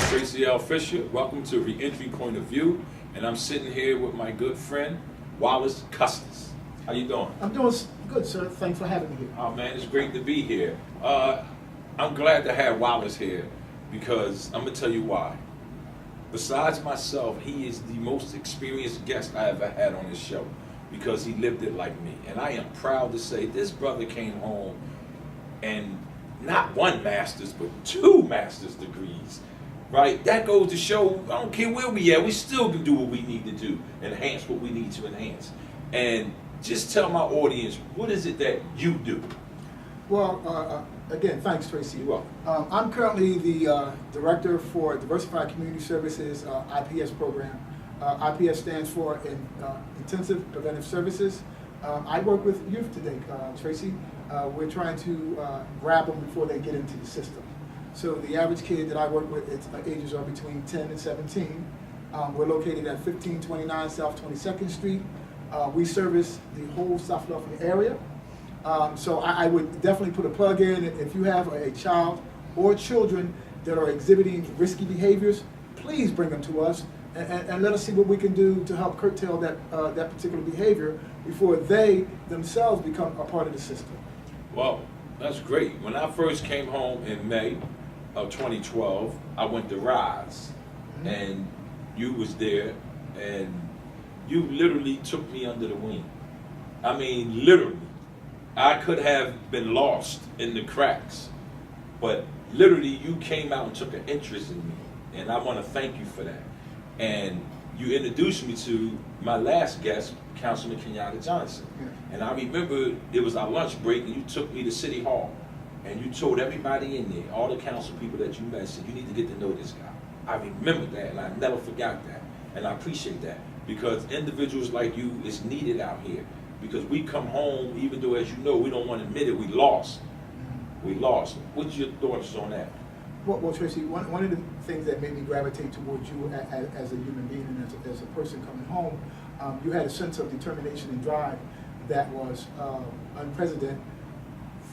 Tracey L. Welcome to Reentry Point of View, and I'm sitting here with my good friend, Wallice Custis. How you doing? I'm doing good, sir. Thanks for having me here. Oh man, it's great to be here. I'm glad to have Wallice here because I'm gonna tell you why. Besides myself, he is the most experienced guest I ever had on this show because he lived it like me. And I am proud to say this brother came home and not one master's, but 2 master's degrees. Right? That goes to show, I don't care where we at, we still can do what we need to do, enhance what we need to enhance. And just tell my audience, what is it that you do? Well, again, thanks, Tracy. You're welcome. I'm currently the Director for Diversified Community Services IPS program. IPS stands for Intensive Preventive Services. I work with youth today, Tracy. We're trying to grab them before they get into the system. So the average kid that I work with, its ages are between 10 and 17. We're located at 1529 South 22nd Street. We service the whole South Philadelphia area. So I would definitely put a plug in. If you have a child or children that are exhibiting risky behaviors, please bring them to us and let us see what we can do to help curtail that particular behavior before they themselves become a part of the system. Well, that's great. When I first came home in May of 2012, I went to Rise, and you was there, and you literally took me under the wing. I mean, literally. I could have been lost in the cracks, but literally you came out and took an interest in me, and I want to thank you for that. And you introduced me to my last guest, Councilman Kenyatta Johnson. And I remember it was our lunch break, and you took me to City Hall, and you told everybody in there, all the council people that you met, said, you need to get to know this guy. I remember that, and I never forgot that, and I appreciate that, because individuals like you is needed out here, because we come home, even though, as you know, we don't want to admit it, we lost. We lost. What's your thoughts on that? Well, Tracy, one of the things that made me gravitate towards you as a human being and as a person coming home, you had a sense of determination and drive that was unprecedented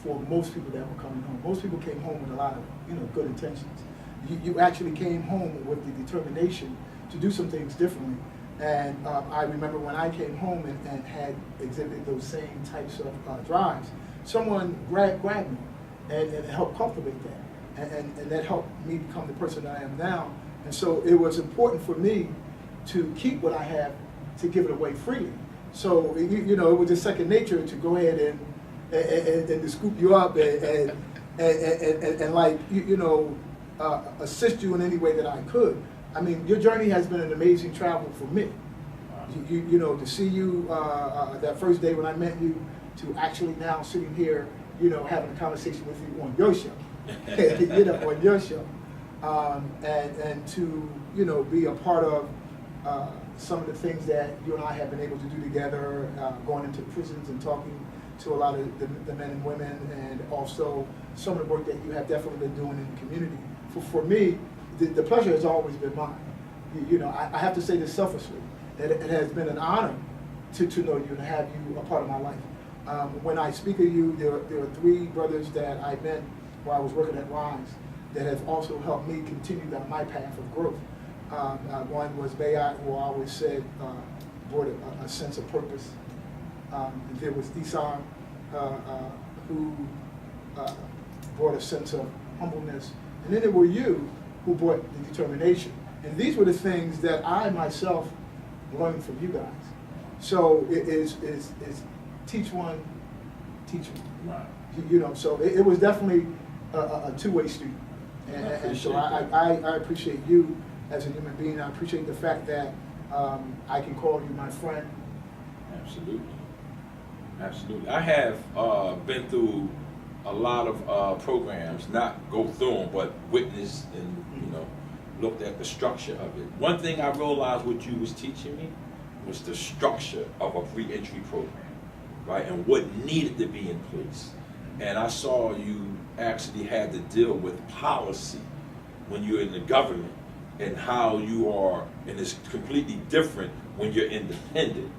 for most people that were coming home. Most people came home with a lot of good intentions. You actually came home with the determination to do some things differently. And I remember when I came home and had exhibited those same types of drives, someone grabbed me and helped cultivate that. And that helped me become the person that I am now. And so it was important for me to keep what I have, to give it away freely. So, it was just second nature to go ahead and to scoop you up and assist you in any way that I could. I mean, your journey has been an amazing travel for me. To see you that first day when I met you, to actually now sitting here, having a conversation with you on your show, on your show, and to be a part of some of the things that you and I have been able to do together, going into prisons and talking to a lot of the men and women, and also some of the work that you have definitely been doing in the community. For me, the pleasure has always been mine. I have to say this selfishly, that it has been an honor to know you and have you a part of my life. When I speak of you, there are 3 brothers that I met while I was working at Rise that have also helped me continue down my path of growth. One was Bayat, who I always said brought a sense of purpose. There was Isam, who brought a sense of humbleness. And then there were you, who brought the determination. And these were the things that I myself learned from you guys. So it is teach one, teach one. Right. So it was definitely a two-way street. And so I appreciate you as a human being. I appreciate the fact that I can call you my friend. Absolutely. Absolutely. I have been through a lot of programs, not go through them, but witnessed and, looked at the structure of it. One thing I realized what you was teaching me was the structure of a re-entry program, right? And what needed to be in place. And I saw you actually had to deal with policy when you're in the government and how you are, and it's completely different when you're independent.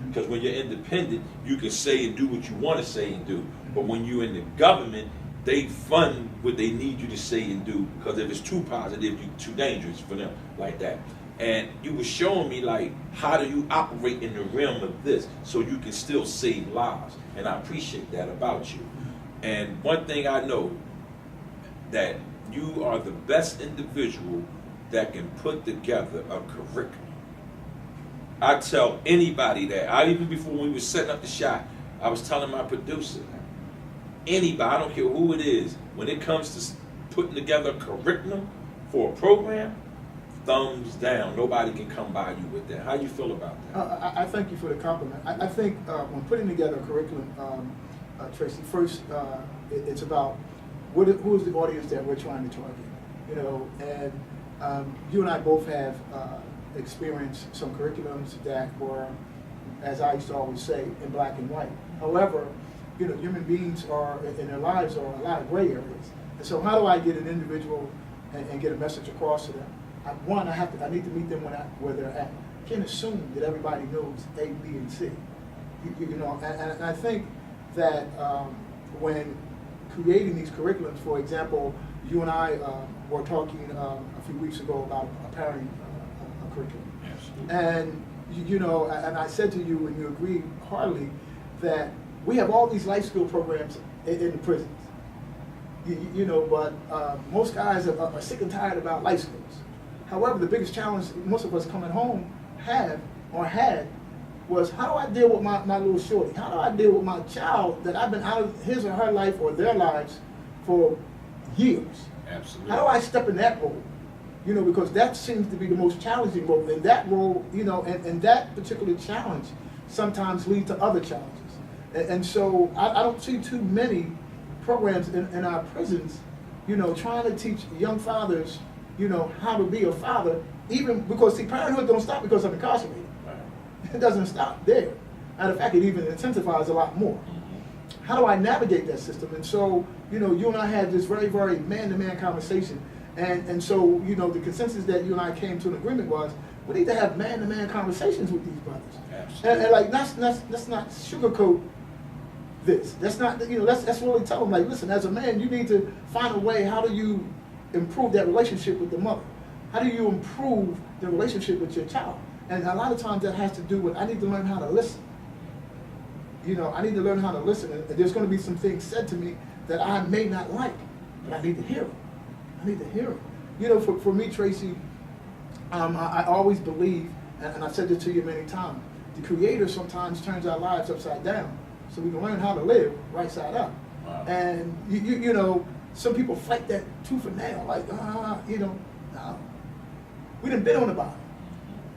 Because when you're independent, you can say and do what you want to say and do. But when you're in the government, they fund what they need you to say and do, because if it's too positive, you're too dangerous for them, like that. And you were showing me, like, how do you operate in the realm of this so you can still save lives, and I appreciate that about you. And one thing I know, that you are the best individual that can put together a curriculum. I tell anybody that. Even before we were setting up the shot, I was telling my producer, anybody, I don't care who it is, when it comes to putting together a curriculum for a program, thumbs down. Nobody can come by you with that. How you feel about that? I thank you for the compliment. I think when putting together a curriculum, Tracey, first it's about who is the audience that we're trying to target. You know, and you and I both have experienced some curriculums that were, as I used to always say, in black and white. However, you know, human beings are, in their lives, are a lot of gray areas. And so how do I get an individual and get a message across to them? One, I need to meet them where they're at. I can't assume that everybody knows A, B, and C. You know, and I think that when creating these curriculums, for example, you and I were talking a few weeks ago about a parenting curriculum. Absolutely. And you know, and I said to you, and you agreed heartily, that we have all these life skill programs in the prisons. You know, but most guys are sick and tired about life skills. However, the biggest challenge most of us coming home have or had was, how do I deal with my little shorty? How do I deal with my child that I've been out of his or her life or their lives for years? Absolutely. How do I step in that role? You know, because that seems to be the most challenging role. And that role, you know, and that particular challenge sometimes leads to other challenges. And so I don't see too many programs in our prisons, you know, trying to teach young fathers, you know, how to be a father, even because, see, parenthood don't stop because I'm incarcerated. Right. It doesn't stop there. Matter of fact, it even intensifies a lot more. Mm-hmm. How do I navigate that system? And so, you know, you and I had this very, very man-to-man conversation. And so, you know, the consensus that you and I came to an agreement was, we need to have man-to-man conversations with these brothers. Absolutely. And like, let's not sugarcoat this. That's not, you know, let's really tell them, like, listen, as a man, you need to find a way. How do you improve that relationship with the mother? How do you improve the relationship with your child? And a lot of times that has to do with, I need to learn how to listen. You know, I need to learn how to listen. And there's going to be some things said to me that I may not like, but I need to hear them. I need to hear them. You know, for me, Tracey, I always believe, and I've said this to you many times, the Creator sometimes turns our lives upside down so we can learn how to live right side up. Wow. And, you know, some people fight that tooth and nail, like, you know, no. We done been on the bottom.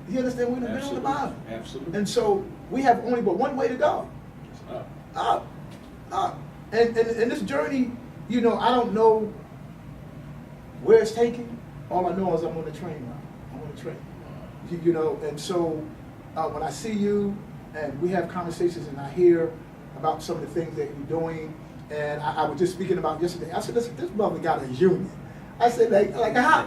You understand? We done been on the bottom. Absolutely. And so we have only but one way to go. Up. Up. Up. And this journey, you know, I don't know where it's taking. All I know is I'm on the train now. I'm on the train. You know, and so when I see you and we have conversations and I hear about some of the things that you're doing, and I was just speaking about yesterday. I said, listen, this brother got a union. I said, like how?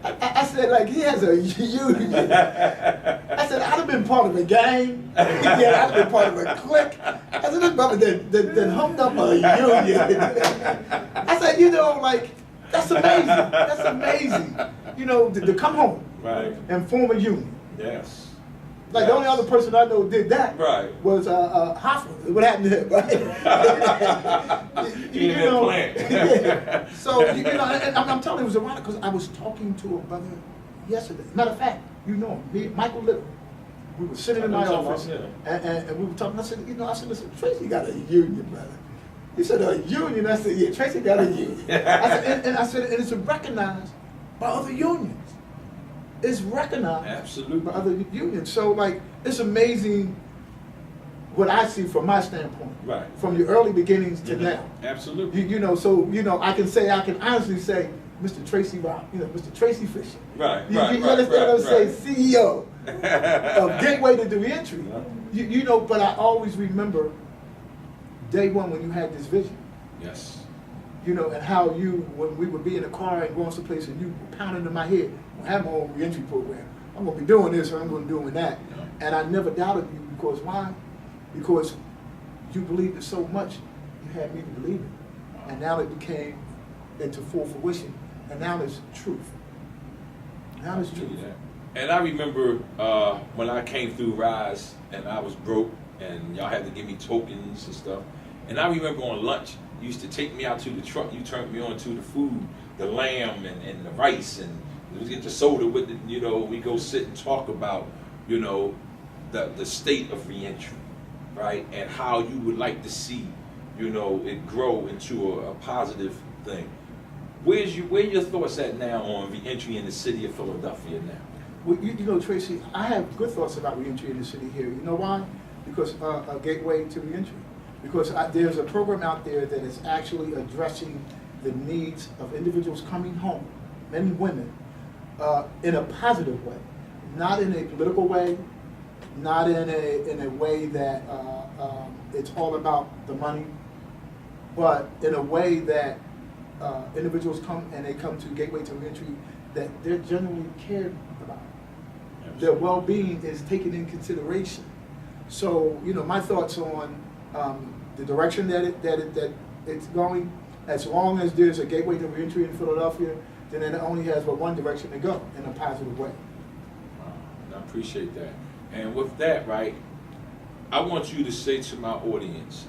I said, like, he has a union. I said, I'd have been part of a gang. Yeah, I'd have been part of a clique. I said, this brother that hummed up a union. I said, you know, like, that's amazing. That's amazing. You know, to come home and form a union. Yes. Like, the only other person I know did that was Hoffman. What happened to him, right? you know, yeah. So, you know, and I'm telling you, it was ironic because I was talking to a brother yesterday. Matter of fact, you know him, me, Michael Little. We were sitting in my office, and we were talking. I said, listen, Tracey got a union, brother. He said, a union? I said, yeah, Tracey got a union. I said, and it's recognized by other unions. Is recognized by other unions. So, like, it's amazing what I see from my standpoint. Right. From your early beginnings to now. Absolutely. You know, so, you know, I can honestly say, Mr. Tracey Rock, you know, Mr. Tracey Fisher. Right. You understand what I'm saying? CEO of Gateway to the Reentry. You know, but I always remember day one when you had this vision. Yes. You know, and how when we would be in a car and going someplace and you were pounding in my head, I have my own reentry program. I'm going to be doing this or I'm going to be doing that. Yeah. And I never doubted you because why? Because you believed it so much, you had me to believe it. And now it became into full fruition, and now there's truth. Now there's truth. And I remember when I came through Rise and I was broke and y'all had to give me tokens and stuff. And I remember on lunch, you used to take me out to the truck, you turned me on to the food, the lamb and the rice, and we get the soda with it, you know, we go sit and talk about, you know, the state of reentry, right? And how you would like to see, you know, it grow into a positive thing. Where your thoughts at now on reentry in the city of Philadelphia now? Well, you know, Tracy, I have good thoughts about reentry in the city here. You know why? Because a gateway to reentry. Because there's a program out there that is actually addressing the needs of individuals coming home, men and women, in a positive way, not in a political way, not in a way that it's all about the money, but in a way that individuals come and they come to gateway to reentry that they're generally cared about. Their well-being is taken in consideration. So, you know, my thoughts on the direction that it's going, as long as there's a gateway to reentry in Philadelphia, then it only has but one direction to go, in a positive way. I appreciate that. And with that, right, I want you to say to my audience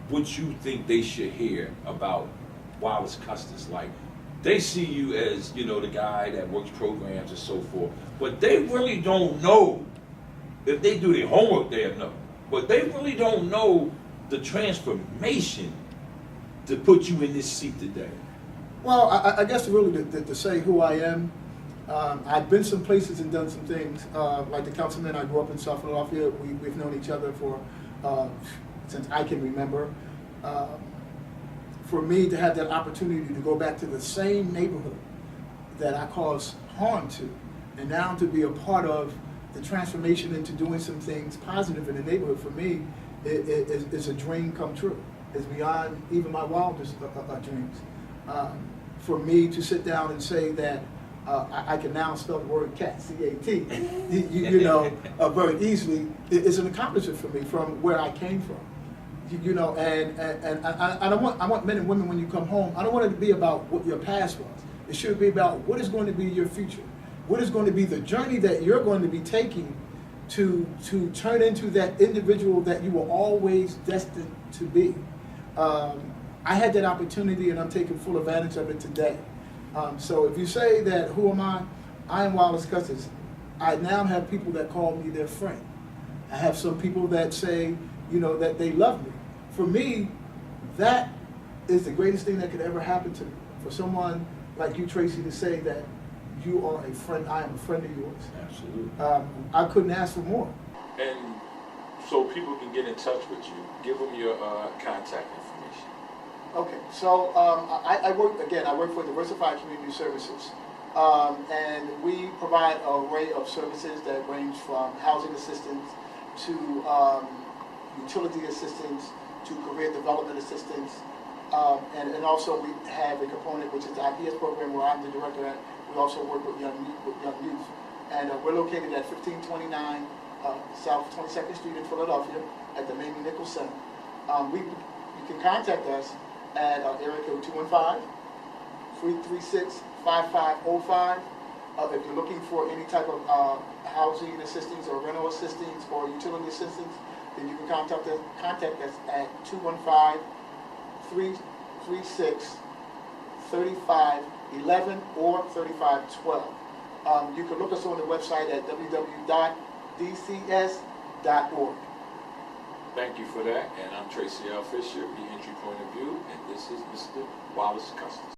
what you think they should hear about Wallice Custis. Like, they see you as, you know, the guy that works programs and so forth, but they really don't know. If they do their homework, they'll know. But they really don't know the transformation to put you in this seat today. Well, I guess really to say who I am, I've been some places and done some things. Like the councilman, I grew up in South Philadelphia. We've known each other for since I can remember. For me to have that opportunity to go back to the same neighborhood that I caused harm to, and now to be a part of the transformation into doing some things positive in the neighborhood, for me, it's a dream come true. It's beyond even my wildest dreams. For me to sit down and say that I can now spell the word cat, C-A-T, you know, very easily, it's an accomplishment for me from where I came from. You know, and I want men and women, when you come home, I don't want it to be about what your past was. It should be about what is going to be your future. What is going to be the journey that you're going to be taking to turn into that individual that you were always destined to be. I had that opportunity and I'm taking full advantage of it today. So if you say that, who am I am Wallice Custis. I now have people that call me their friend. I have some people that say, you know, that they love me. For me, that is the greatest thing that could ever happen to me. For someone like you, Tracey, to say that you are a friend, I am a friend of yours. Absolutely. I couldn't ask for more. And so people can get in touch with you, give them your contact information. Okay, so I work for Diversified Community Services. And we provide an array of services that range from housing assistance to utility assistance to career development assistance. And also we have a component which is the IPS program where I'm the director at. We also work with young youth. And we're located at 1529 South 22nd Street in Philadelphia at the Mamie Nichols Center. You can contact us at area code 215-336-5505. If you're looking for any type of housing assistance or rental assistance or utility assistance, then you can contact us at 215-336-3511 or 3512. You can look us on the website at www.dcs.org. Thank you for that. And I'm Tracey L. Fisher, Reentry Point of View, and this is Mr. Wallice Custis.